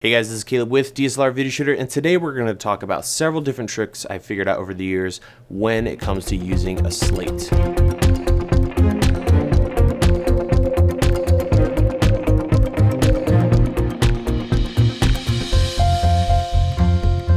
Hey guys, this is Caleb with DSLR Video Shooter, and today we're going to talk about several different tricks I've figured out over the years when it comes to using a slate.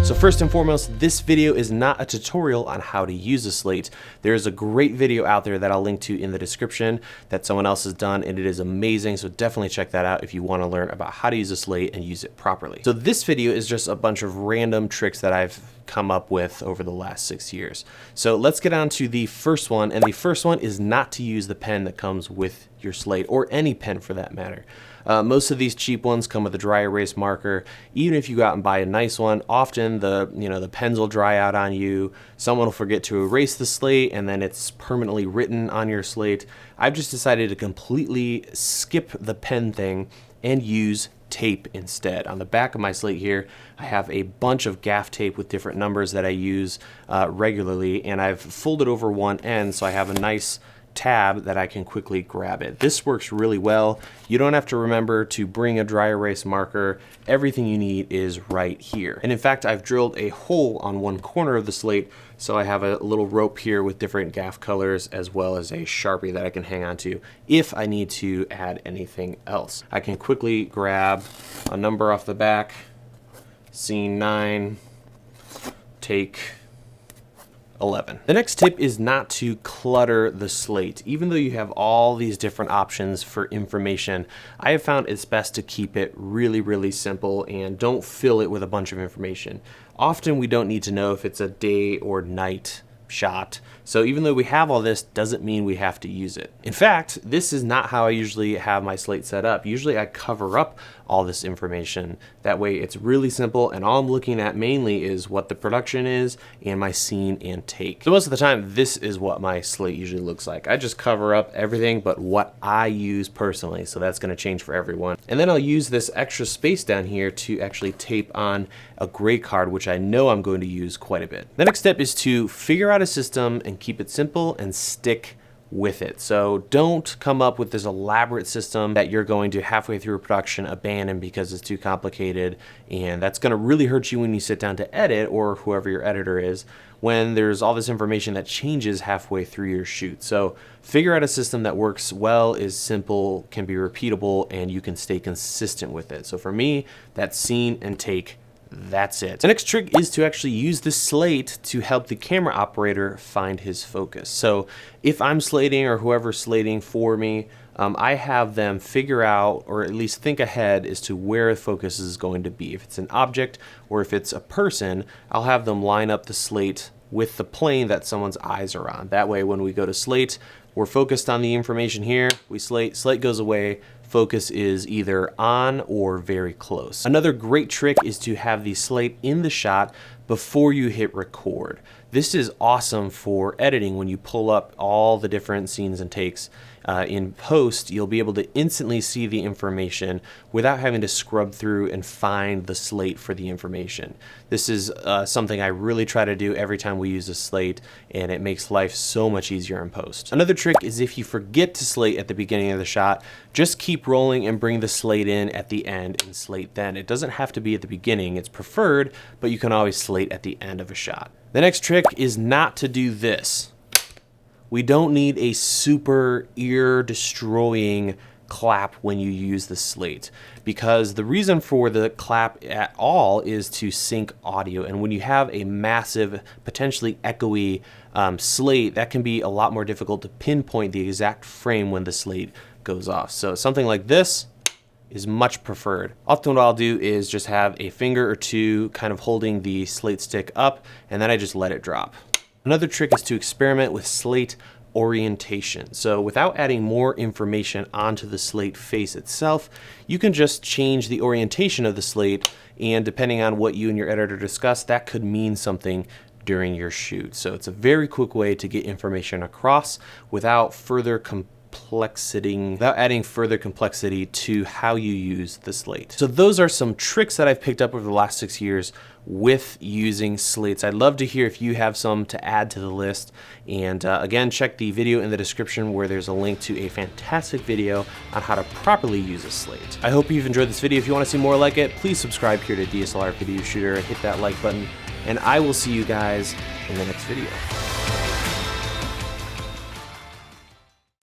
So first and foremost, this video is not a tutorial on how to use a slate. There's a great video out there that I'll link to in the description that someone else has done, and it is amazing, so definitely check that out if you want to learn about how to use a slate and use it properly. So this video is just a bunch of random tricks that I've come up with over the last 6 years. So let's get on to the first one, and the first one is not to use the pen that comes with your slate, or any pen for that matter. Most of these cheap ones come with a dry erase marker. Even if you go out and buy a nice one, often the pens will dry out on you. Someone will forget to erase the slate, and then it's permanently written on your slate. I've just decided to completely skip the pen thing and use tape instead. On the back of my slate here, I have a bunch of gaff tape with different numbers that I use regularly, and I've folded over one end so I have a nice tab that I can quickly grab it. This works really well. You don't have to remember to bring a dry erase marker. Everything you need is right here. And in fact, I've drilled a hole on one corner of the slate, so I have a little rope here with different gaff colors, as well as a Sharpie that I can hang on to if I need to add anything else. I can quickly grab a number off the back, scene 9, take 11. The next tip is not to clutter the slate. Even though you have all these different options for information, I have found it's best to keep it really simple and don't fill it with a bunch of information. Often we don't need to know if it's a day or night shot. So even though we have all this, doesn't mean we have to use it. In fact, this is not how I usually have my slate set up. Usually I cover up all this information. That way it's really simple, and all I'm looking at mainly is what the production is and my scene and take. So most of the time, this is what my slate usually looks like. I just cover up everything but what I use personally, so that's gonna change for everyone. And then I'll use this extra space down here to actually tape on a gray card, which I know I'm going to use quite a bit. The next step is to figure out a system and keep it simple and stick with it. So don't come up with this elaborate system that you're going to halfway through a production abandon because it's too complicated, and that's going to really hurt you when you sit down to edit, or whoever your editor is, when there's all this information that changes halfway through your shoot. So figure out a system that works well, is simple, can be repeatable, and you can stay consistent with it. So for me, that's scene and take. That's it. The next trick is to actually use the slate to help the camera operator find his focus. So if I'm slating, or whoever's slating for me, I have them figure out, or at least think ahead as to where the focus is going to be. If it's an object or if it's a person, I'll have them line up the slate with the plane that someone's eyes are on. That way when we go to slate, we're focused on the information here, we slate goes away, focus is either on or very close. Another great trick is to have the slate in the shot before you hit record. This is awesome for editing. When you pull up all the different scenes and takes in post, you'll be able to instantly see the information without having to scrub through and find the slate for the information. This is something I really try to do every time we use a slate, and it makes life so much easier in post. Another trick is if you forget to slate at the beginning of the shot, just keep rolling and bring the slate in at the end and slate then. It doesn't have to be at the beginning. It's preferred, but you can always slate at the end of a shot. The next trick is not to do this. We don't need a super ear-destroying clap when you use the slate, because the reason for the clap at all is to sync audio. And when you have a massive, potentially echoey slate, that can be a lot more difficult to pinpoint the exact frame when the slate goes off. So something like this is much preferred. Often what I'll do is just have a finger or two kind of holding the slate stick up, and then I just let it drop. Another trick is to experiment with slate orientation. So without adding more information onto the slate face itself, you can just change the orientation of the slate, and depending on what you and your editor discuss, that could mean something during your shoot. So it's a very quick way to get information across without further further complexity to how you use the Slate. So those are some tricks that I've picked up over the last 6 years with using slates. I'd love to hear if you have some to add to the list. And again, check the video in the description where there's a link to a fantastic video on how to properly use a slate. I hope you've enjoyed this video. If you want to see more like it, please subscribe here to DSLR Video Shooter, hit that like button, and I will see you guys in the next video.